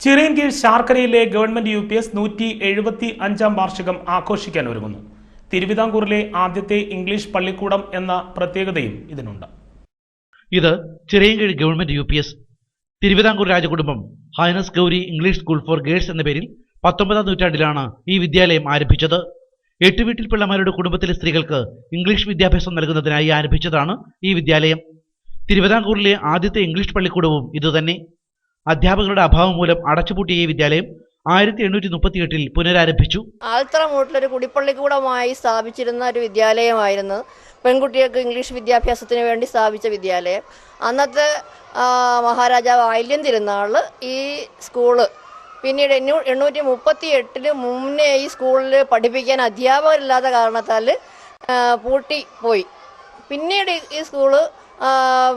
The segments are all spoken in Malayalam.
ചിറയൻകീഴ് ശാർക്കരയിലെ ഗവൺമെന്റ് UPS 175-ാം വാർഷികം ആഘോഷിക്കാൻ ഒരുങ്ങുന്നു. തിരുവിതാംകൂറിലെ ആദ്യത്തെ ഇംഗ്ലീഷ് പള്ളിക്കൂടം എന്ന പ്രത്യേകതയും ഇതിനുണ്ട്. ഇത് ചിറയൻകീഴ് ഗവൺമെന്റ് UPS തിരുവിതാംകൂർ രാജകുടുംബം highness Gauri English school for girls എന്ന പേരിൽ 19ാം നൂറ്റാണ്ടിലാണ് ഈ വിദ്യാലയം ആരംഭിച്ചത്. 8 വീട്ടിൽ പിള്ളമാരുടെ കുടുംബത്തിലെ സ്ത്രീകൾക്ക് ഇംഗ്ലീഷ് വിദ്യാഭ്യാസം നൽകുന്നതിനായി ആരംഭിച്ചതാണ് ഈ വിദ്യാലയം. തിരുവിതാംകൂറിലെ ആദ്യത്തെ ഇംഗ്ലീഷ് പള്ളിക്കൂടവും ഇതുതന്നെ. അധ്യാപകരുടെ അഭാവം മൂലം അടച്ചുപൂട്ടിയ ഈ വിദ്യാലയം 1838-ൽ പുനരാരംഭിച്ചു. ആൽത്തറമൂട്ടിലൊരു കുടിപ്പള്ളിക്കൂടമായി സ്ഥാപിച്ചിരുന്ന ഒരു വിദ്യാലയമായിരുന്നു. പെൺകുട്ടികൾക്ക് ഇംഗ്ലീഷ് വിദ്യാഭ്യാസത്തിന് വേണ്ടി സ്ഥാപിച്ച വിദ്യാലയം. അന്നത്തെ മഹാരാജാവ് ആയില്യം തിരുനാൾ ഈ സ്കൂള് പിന്നീട് 838 മുന്നേ ഈ സ്കൂളിൽ പഠിപ്പിക്കാൻ അധ്യാപകരില്ലാത്ത കാരണത്താൽ പൂട്ടിപ്പോയി. പിന്നീട് ഈ സ്കൂള്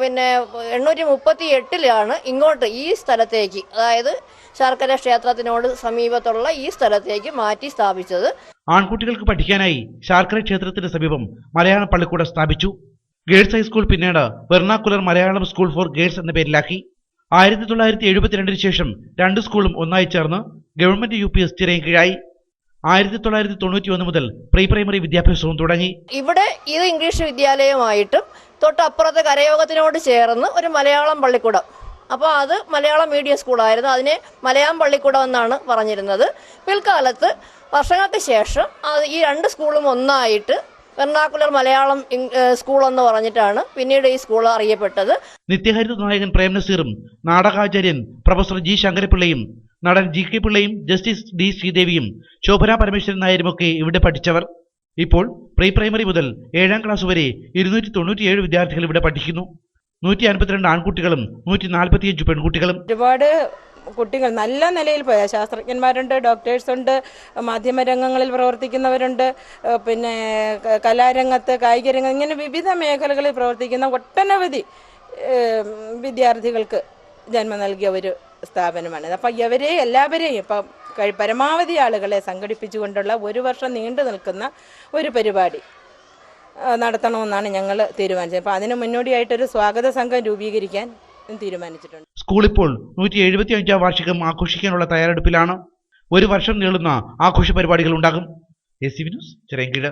പിന്നെ 838-ലാണ് ഇങ്ങോട്ട് ഈ സ്ഥലത്തേക്ക്, അതായത് ശർക്കര ക്ഷേത്രത്തിനോട് സമീപത്തുള്ള ഈ സ്ഥലത്തേക്ക് മാറ്റി സ്ഥാപിച്ചത്. ആൺകുട്ടികൾക്ക് പഠിക്കാനായി ശാർക്കര ക്ഷേത്രത്തിന് സമീപം മലയാളം പള്ളിക്കൂടം സ്ഥാപിച്ചു. ഗേൾസ് ഹൈസ്കൂൾ പിന്നീട് vernacular Malayalam school for girls എന്ന പേരിലാക്കി. 1972 ശേഷം രണ്ട് സ്കൂളും ഒന്നായി ചേർന്ന് ഗവൺമെന്റ് UPS ചിറയൻകീഴായി. 1991 മുതൽ പ്രീ പ്രൈമറി വിദ്യാഭ്യാസവും തുടങ്ങി. ഇവിടെ ഇത് ഇംഗ്ലീഷ് വിദ്യാലയമായിട്ടും തൊട്ടപ്പുറത്തെ കരയോഗത്തിനോട് ചേർന്ന് ഒരു മലയാളം പള്ളിക്കൂടം. അപ്പോൾ അത് മലയാളം മീഡിയം സ്കൂളായിരുന്നു. അതിനെ മലയാളം പള്ളിക്കൂടം എന്നാണ് പറഞ്ഞിരുന്നത്. പിൽക്കാലത്ത് വർഷങ്ങൾക്ക് ശേഷം ഈ രണ്ട് സ്കൂളും ഒന്നായിട്ട് വെർണാക്കുലർ മലയാളം സ്കൂൾ എന്ന് പറഞ്ഞിട്ടാണ് പിന്നീട് ഈ സ്കൂൾ അറിയപ്പെട്ടത്. നിത്യഹരിത നായകൻ പ്രേം നസീറും നാടകാചാര്യൻ പ്രൊഫസർ G ശങ്കരപിള്ളയും നടൻ GK പിള്ളയും ജസ്റ്റിസ് D ശ്രീദേവിയും ശോഭന പരമേശ്വരൻ നായരുമൊക്കെ ഇവിടെ പഠിച്ചവർ. ഇപ്പോൾ പ്രീ പ്രൈമറി മുതൽ 7ാം ക്ലാസ് വരെ 297 വിദ്യാർത്ഥികൾ ഇവിടെ പഠിക്കുന്നു. 152 ആൺകുട്ടികളും 145 പെൺകുട്ടികളും. ഒരുപാട് കുട്ടികൾ നല്ല നിലയിൽ പോയ ശാസ്ത്രജ്ഞന്മാരുണ്ട്, ഡോക്ടേഴ്സ് ഉണ്ട്, മാധ്യമരംഗങ്ങളിൽ പ്രവർത്തിക്കുന്നവരുണ്ട്, പിന്നെ കലാരംഗത്ത്, കായിക രംഗം, ഇങ്ങനെ വിവിധ മേഖലകളിൽ പ്രവർത്തിക്കുന്ന ഒട്ടനവധി വിദ്യാർത്ഥികൾക്ക് ജന്മം നൽകിയ ഒരു സ്ഥാപനമാണിത്. അപ്പം എല്ലാവരെയും ഇപ്പം പരമാവധി ആളുകളെ സംഘടിപ്പിച്ചുകൊണ്ടുള്ള ഒരു വർഷം നീണ്ടു നിൽക്കുന്ന ഒരു പരിപാടി നടത്തണമെന്നാണ് ഞങ്ങൾ തീരുമാനിച്ചത്. അപ്പം അതിന് മുന്നോടിയായിട്ടൊരു സ്വാഗത സംഘം രൂപീകരിക്കാൻ തീരുമാനിച്ചിട്ടുണ്ട്. സ്കൂൾ ഇപ്പോൾ 175-ാം വാർഷികം ആഘോഷിക്കാനുള്ള തയ്യാറെടുപ്പിലാണ്. ഒരു വർഷം നീളുന്ന ആഘോഷ പരിപാടികൾ ഉണ്ടാകും. SCV news Chirayinkeezhu.